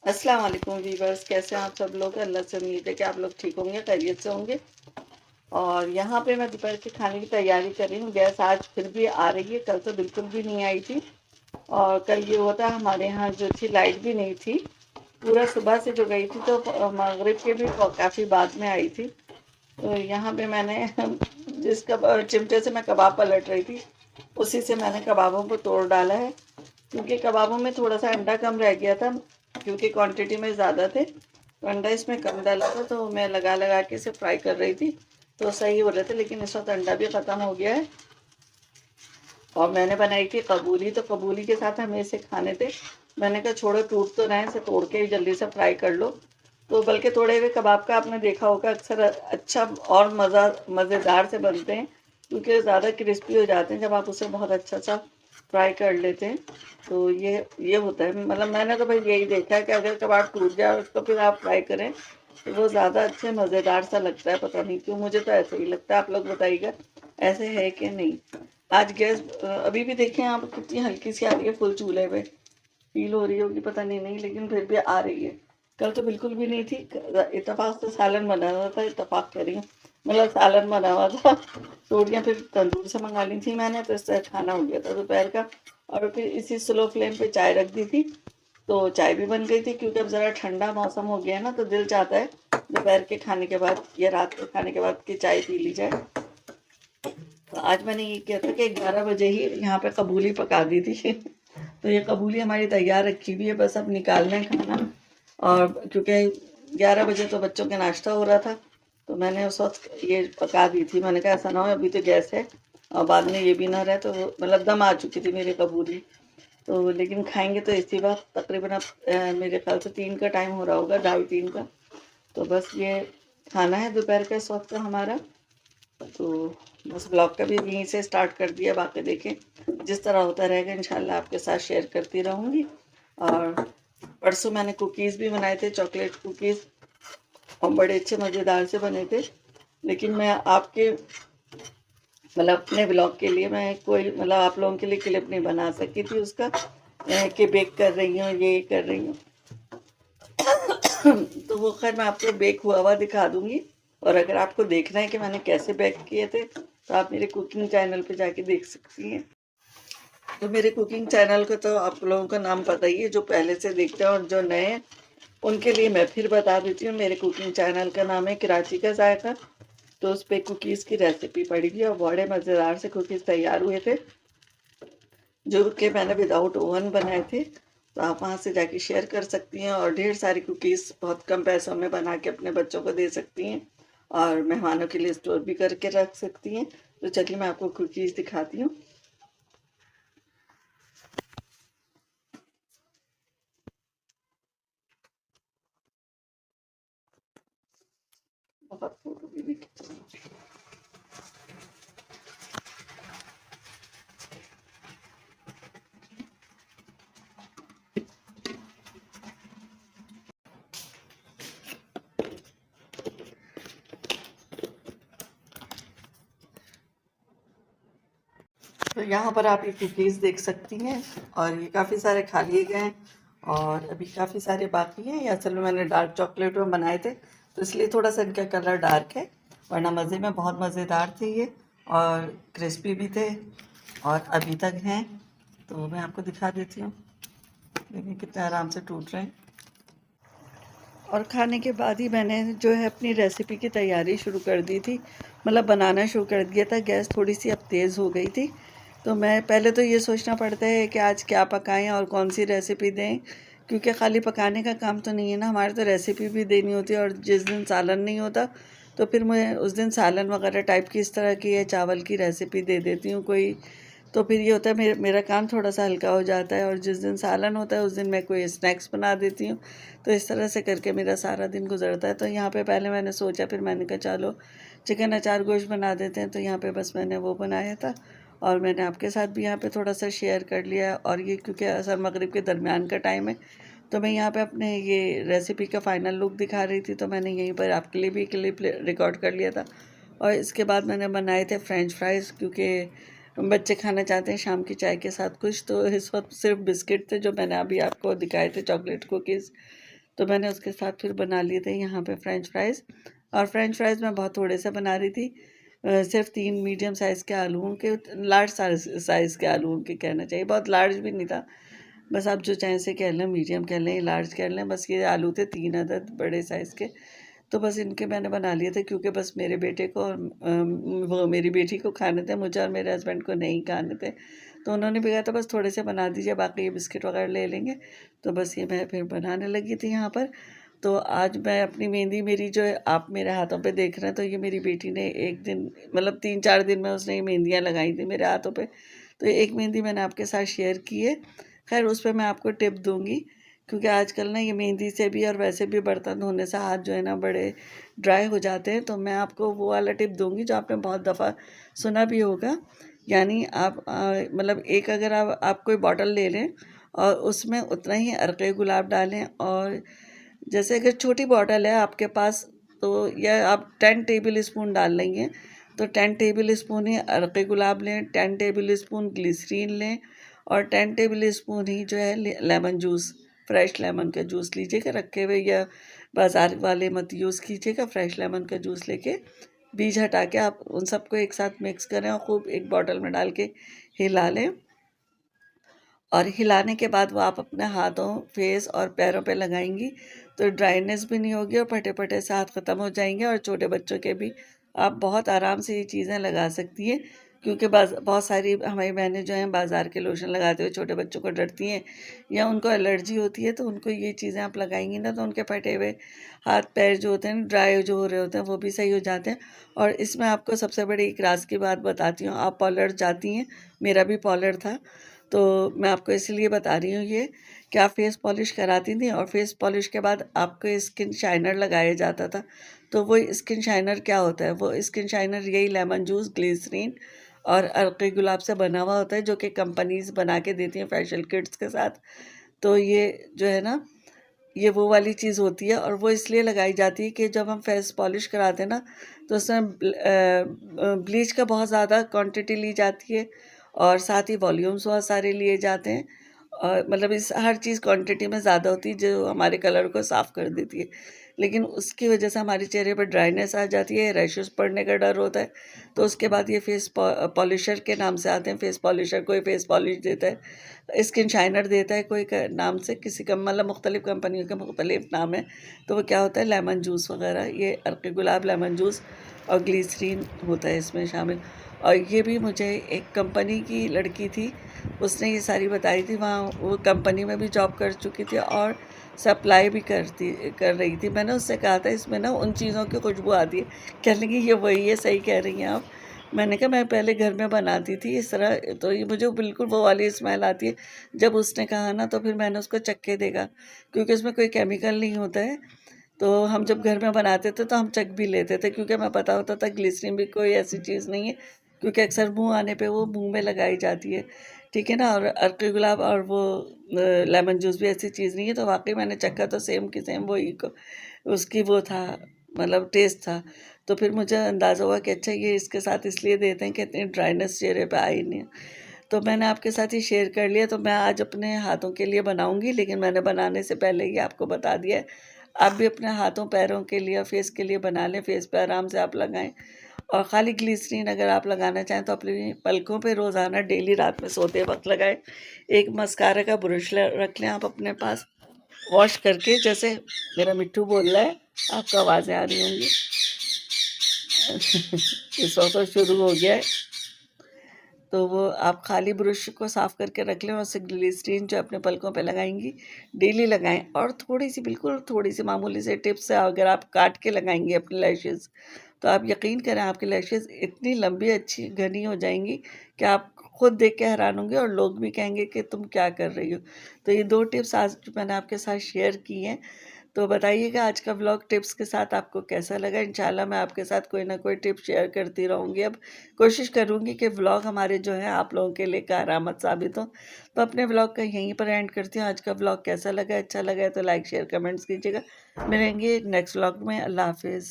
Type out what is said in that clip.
अस्सलाम वालेकुम वीवर्स, कैसे हैं आप सब लोग। अल्लाह से उम्मीद है कि आप लोग ठीक होंगे, खैरियत से होंगे। और यहाँ पे मैं दोपहर के खाने की तैयारी कर रही हूँ। गैस आज फिर भी आ रही है, कल तो बिल्कुल भी नहीं आई थी। और कल ये होता हमारे यहाँ जो थी लाइट भी नहीं थी पूरा, सुबह से जो गई थी तो मगरिब के भी काफ़ी बाद में आई थी। तो यहाँ पे मैंने जिस चिमटे से मैं कबाब पलट रही थी उसी से मैंने कबाबों को तोड़ डाला है, क्योंकि कबाबों में थोड़ा सा अंडा कम रह गया था, क्योंकि क्वांटिटी में ज़्यादा थे तो अंडा इसमें कम डाला था। तो मैं लगा लगा के इसे फ्राई कर रही थी तो सही हो रहे थे, लेकिन इस वक्त अंडा भी ख़त्म हो गया है। और मैंने बनाई थी कबूली, तो कबूली के साथ हमें इसे खाने थे। मैंने कहा छोड़ो, टूट तो रहे, इसे तोड़ के जल्दी से फ्राई कर लो। तो बल्कि तोड़े हुए कबाब का आपने देखा होगा अक्सर अच्छा और मज़ेदार से बनते हैं, क्योंकि ज़्यादा क्रिस्पी हो जाते हैं जब आप उसे बहुत अच्छा सा फ्राई कर लेते हैं। तो ये होता है, मतलब मैंने तो भाई यही देखा है कि अगर कबाब टूट जाए और उसको फिर आप फ्राई करें तो वो ज़्यादा अच्छे मज़ेदार सा लगता है। पता नहीं क्यों, मुझे तो ऐसे ही लगता है। आप लोग बताइएगा ऐसे है कि नहीं। आज गैस अभी भी देखें आप, कितनी हल्की सी आ रही है फुल चूल्हे पे। फील हो रही होगी पता नहीं, लेकिन फिर भी आ रही है। कल तो बिल्कुल भी नहीं थी। इत्तेफाक से सालन बना हुआ था, इत्तेफाक कह रही हूँ, मतलब सालन बना हुआ था। रोटियाँ फिर तंदूर से मंगा ली थी मैंने, तो इससे खाना हो गया था दोपहर का। और फिर इसी स्लो फ्लेम पे चाय रख दी थी, तो चाय भी बन गई थी। क्योंकि अब ज़रा ठंडा मौसम हो गया है ना, तो दिल चाहता है दोपहर के खाने के बाद या रात के खाने के बाद की चाय पी ली जाए। तो आज मैंने ये किया था कि 11 बजे ही यहाँ पे कबूली पका दी थी। तो ये कबूली हमारी तैयार रखी हुई है, बस अब निकालना है खाना। और क्योंकि 11 बजे तो बच्चों के नाश्ता हो रहा था, तो मैंने उस वक्त ये पका दी थी। मैंने कहा ऐसा ना हो अभी तो गैस है और बाद में ये भी ना रहे, तो मतलब दम आ चुकी थी मेरी कबूली। तो लेकिन खाएंगे तो इसी बात तकरीबन अब मेरे ख्याल से 3 का टाइम हो रहा होगा, 2:30-3 का। तो बस ये खाना है दोपहर का इस वक्त का हमारा। तो बस ब्लॉग का भी यहीं से स्टार्ट कर दिया, बाकी देखें जिस तरह होता रहेगा इंशाल्लाह आपके साथ शेयर करती रहूँगी। और परसों मैंने कुकीज़ भी बनाए थे, चॉकलेट कुकीज़, और बड़े अच्छे मज़ेदार से बने थे। लेकिन मैं आपके मतलब अपने ब्लॉग के लिए मैं कोई मतलब आप लोगों के लिए क्लिप नहीं बना सकी थी उसका, कि बेक कर रही हूँ ये कर रही हूँ। तो वो खैर मैं आपको बेक हुआ हुआ दिखा दूंगी। और अगर आपको देखना है कि मैंने कैसे बेक किए थे तो आप मेरे कुकिंग चैनल पे जाके देख सकती हैं। तो मेरे कुकिंग चैनल का तो आप लोगों का नाम पता ही है, जो पहले से देखते हैं, और जो नए हैं उनके लिए मैं फिर बता देती हूँ। मेरे कुकिंग चैनल का नाम है कराची का जायका। तो उस पर कुकीज़ की रेसिपी पड़ी थी और बड़े मज़ेदार से कुकीज़ तैयार हुए थे, जो कि मैंने विदाउट ओवन बनाए थे। तो आप वहाँ से जाके शेयर कर सकती हैं और ढेर सारी कुकीज़ बहुत कम पैसों में बना के अपने बच्चों को दे सकती हैं और मेहमानों के लिए स्टोर भी करके रख सकती हैं। तो चलिए मैं आपको कुकीज़ दिखाती हूँ। बहुत फोटो भी खींची। तो यहाँ पर आप ये कुकीज़ देख सकती हैं, और ये काफ़ी सारे खा लिए गए हैं और अभी काफ़ी सारे बाकी हैं। ये असल में मैंने डार्क चॉकलेट में बनाए थे, तो इसलिए थोड़ा सा इनका कलर डार्क है, वरना मज़े में बहुत मज़ेदार थे ये, और क्रिस्पी भी थे और अभी तक हैं। तो मैं आपको दिखा देती हूँ, देखिए कितने आराम से टूट रहे हैं। और खाने के बाद ही मैंने जो है अपनी रेसिपी की तैयारी शुरू कर दी थी, मतलब बनाना शुरू कर दिया था। गैस थोड़ी सी अब तेज़ हो गई थी, तो मैं पहले तो ये सोचना पड़ता है कि आज क्या पकाएं और कौन सी रेसिपी दें, क्योंकि खाली पकाने का काम तो नहीं है ना, हमारे तो रेसिपी भी देनी होती है। और जिस दिन सालन नहीं होता तो फिर मैं उस दिन सालन वगैरह टाइप की इस तरह की या चावल की रेसिपी दे देती हूँ कोई। तो फिर ये होता है मेरा काम थोड़ा सा हल्का हो जाता है। और जिस दिन सालन होता है उस दिन मैं कोई स्नैक्स बना देती हूँ। तो इस तरह से करके मेरा सारा दिन गुजरता है। तो यहाँ पे पहले मैंने सोचा, फिर मैंने कहा चलो चिकन अचार गोश्त बना देते हैं, तो यहाँ पे बस मैंने वो बनाया था और मैंने आपके साथ भी यहाँ पे थोड़ा सा शेयर कर लिया। और ये क्योंकि असर मगरिब के दरमियान का टाइम है, तो मैं यहाँ पे अपने ये रेसिपी का फ़ाइनल लुक दिखा रही थी, तो मैंने यहीं पर आपके लिए भी क्लिप रिकॉर्ड कर लिया था। और इसके बाद मैंने बनाए थे फ्रेंच फ्राइज़, क्योंकि बच्चे खाना चाहते हैं शाम की चाय के साथ कुछ। तो इस वक्त सिर्फ बिस्किट थे जो मैंने अभी आपको दिखाए थे, चॉकलेट कुकीज़। तो मैंने उसके साथ फिर बना लिए थे यहाँ पे फ्रेंच फ्राइज़। और फ्रेंच फ्राइज़ मैं बहुत थोड़े से बना रही थी, सिर्फ 3 मीडियम साइज़ के आलूओं के, लार्ज साइज़ के आलूओं के कहना चाहिए, बहुत लार्ज भी नहीं था। बस आप जो चाहें से कह लें, मीडियम कह लें, लार्ज कह लें, बस ये आलू थे 3 अदद बड़े साइज़ के। तो बस इनके मैंने बना लिए थे, क्योंकि बस मेरे बेटे को और वो मेरी बेटी को खाने थे, मुझे और मेरे हस्बैंड को नहीं खाने थे। तो उन्होंने भी कहा था बस थोड़े से बना दीजिए, बाकी ये बिस्किट वगैरह ले लेंगे। तो बस ये मैं फिर बनाने लगी थी यहाँ पर। तो आज मैं अपनी मेहंदी, मेरी जो है आप मेरे हाथों पे देख रहे हैं, तो ये मेरी बेटी ने एक दिन, मतलब 3-4 दिन में उसने ये मेहंदियाँ लगाई थी मेरे हाथों पे। तो एक मेहंदी मैंने आपके साथ शेयर की है। खैर उस पे मैं आपको टिप दूँगी, क्योंकि आजकल ना ये मेहंदी से भी और वैसे भी बर्तन धोने से हाथ जो है ना बड़े ड्राई हो जाते हैं। तो मैं आपको वो वाला टिप दूँगी जो आपने बहुत दफ़ा सुना भी होगा। यानी आप मतलब एक, अगर आप कोई बॉटल ले लें और उसमें उतना ही अर्क़े गुलाब डालें, और जैसे अगर छोटी बॉटल है आपके पास, तो या आप 10 टेबल स्पून डाल लेंगे, तो 10 टेबल स्पून ही अर्क़े गुलाब लें, 10 टेबल स्पून ग्लिसरीन लें, और 10 टेबल स्पून ही जो है लेमन जूस, फ्रेश लेमन का जूस लीजिएगा रखे हुए, या बाज़ार वाले मत यूज़ कीजिएगा। फ्रेश लेमन का जूस लेके बीज हटा के आप उन सबको एक साथ मिक्स करें और खूब एक बॉटल में डाल के हिला लें। और हिलाने के बाद वो आप अपने हाथों, फेस और पैरों पे लगाएंगी, तो ड्राइनेस भी नहीं होगी और फटे-फटे से हाथ ख़त्म हो जाएंगे। और छोटे बच्चों के भी आप बहुत आराम से ये चीज़ें लगा सकती हैं, क्योंकि बहुत सारी हमारी बहनें जो हैं बाज़ार के लोशन लगाते हुए छोटे बच्चों को डरती हैं, या उनको एलर्जी होती है। तो उनको ये चीज़ें आप लगाएंगी ना, तो उनके फटे हुए हाथ पैर जो होते हैं, ड्राई जो हो रहे होते हैं, वो भी सही हो जाते हैं। और इसमें आपको सबसे बड़ी एक राज की बात बताती हूँ, आप पार्लर जाती हैं, मेरा भी पार्लर था, तो मैं आपको इसलिए बता रही हूँ ये, कि आप फेस पॉलिश कराती थी और फेस पॉलिश के बाद आपको स्किन शाइनर लगाया जाता था। तो वो स्किन शाइनर क्या होता है? वो स्किन शाइनर यही लेमन जूस, ग्लिसरीन और अर्क़े गुलाब से बना हुआ होता है, जो कि कंपनीज़ बना के देती हैं फेशियल किट्स के साथ। तो ये जो है ना, ये वो वाली चीज़ होती है, और वो इसलिए लगाई जाती है कि जब हम फेस पॉलिश कराते हैं ना, तो उसमें ब्लीच का बहुत ज़्यादा क्वांटिटी ली जाती है, और साथ ही वॉल्यूम्स बहुत सारे लिए जाते हैं, और मतलब इस हर चीज़ क्वांटिटी में ज़्यादा होती है, जो हमारे कलर को साफ़ कर देती है। लेकिन उसकी वजह से हमारे चेहरे पर ड्राइनेस आ जाती है, रैशेस पड़ने का डर होता है। तो उसके बाद ये फेस पॉलिशर के नाम से आते हैं। फेस पॉलिशर, कोई फेस पॉलिश देता है, स्किन शाइनर देता है कोई नाम से, किसी का मतलब मुख्तलिफ़ कंपनियों के मुख्तलिफ़ नाम है। तो वो क्या होता है, लेमन जूस वगैरह, ये अर्क़े गुलाब, लेमन जूस और ग्लिसरीन होता है इसमें शामिल। और ये भी मुझे एक कंपनी की लड़की थी, उसने ये सारी बताई थी। वहाँ वो कंपनी में भी जॉब कर चुकी थी और सप्लाई भी कर रही थी। मैंने उससे कहा था इसमें ना उन चीज़ों की खुशबू आती है। कहने लगी ये वही है, सही कह रही हैं आप। मैंने कहा मैं पहले घर में बनाती थी इस तरह, तो ये मुझे बिल्कुल वो वाली स्मेल आती है। जब उसने कहा ना, तो फिर मैंने उसको चख के देखा, क्योंकि उसमें कोई केमिकल नहीं होता है। तो हम जब घर में बनाते थे तो हम चख भी लेते थे, क्योंकि हमें पता होता था ग्लिसरीन भी कोई ऐसी चीज़ नहीं है, क्योंकि अक्सर मुँह आने पे वो मुँह में लगाई जाती है, ठीक है ना। और अर्क़े गुलाब और वो लेमन जूस भी ऐसी चीज़ नहीं है। तो वाक़ई मैंने चखा तो सेम की सेम वही उसकी वो था, मतलब टेस्ट था। तो फिर मुझे अंदाज़ा हुआ कि अच्छा ये इसके साथ इसलिए देते हैं कि इतनी ड्राइनेस चेहरे पे आई नहीं है। तो मैंने आपके साथ ही शेयर कर लिया। तो मैं आज अपने हाथों के लिए बनाऊँगी, लेकिन मैंने बनाने से पहले ही आपको बता दिया है। आप भी अपने हाथों पैरों के लिए, फेस के लिए बना लें। फेस पे आराम से आप लगाएं, और ख़ाली ग्लिसरीन अगर आप लगाना चाहें तो अपनी पलकों पे रोज़ाना डेली रात में सोते वक्त लगाएं। एक मस्कारा का ब्रश रख लें आप अपने पास, वॉश करके। जैसे मेरा मिट्ठू बोल रहा है, आपको आवाज़ें आ रही होंगी। इस वक्त तो शुरू हो गया है। तो वो आप खाली ब्रश को साफ़ करके रख लें, और उससे ग्लिसरीन जो अपने पलकों पे लगाएंगी, डेली लगाएं। और थोड़ी सी, बिल्कुल थोड़ी सी मामूली से टिप्स है, अगर आप काट के लगाएंगी अपने लैशेज़, तो आप यकीन करें आपकी लैशेज़ इतनी लंबी, अच्छी, घनी हो जाएंगी कि आप खुद देख के हैरान होंगे, और लोग भी कहेंगे कि तुम क्या कर रही हो। तो ये 2 टिप्स आज मैंने आपके साथ शेयर की हैं। तो बताइएगा आज का व्लॉग टिप्स के साथ आपको कैसा लगा। इंशाल्लाह मैं आपके साथ कोई ना कोई टिप शेयर करती रहूँगी। अब कोशिश करूँगी कि व्लॉग हमारे जो हैं आप लोगों के लिए कारआमद साबित हो। तो अपने व्लॉग का यहीं पर एंड करती हूँ। आज का व्लॉग कैसा लगा, अच्छा लगा है तो लाइक शेयर कमेंट्स कीजिएगा। मिलेंगे नेक्स्ट व्लॉग में। अल्लाह हाफ़िज़।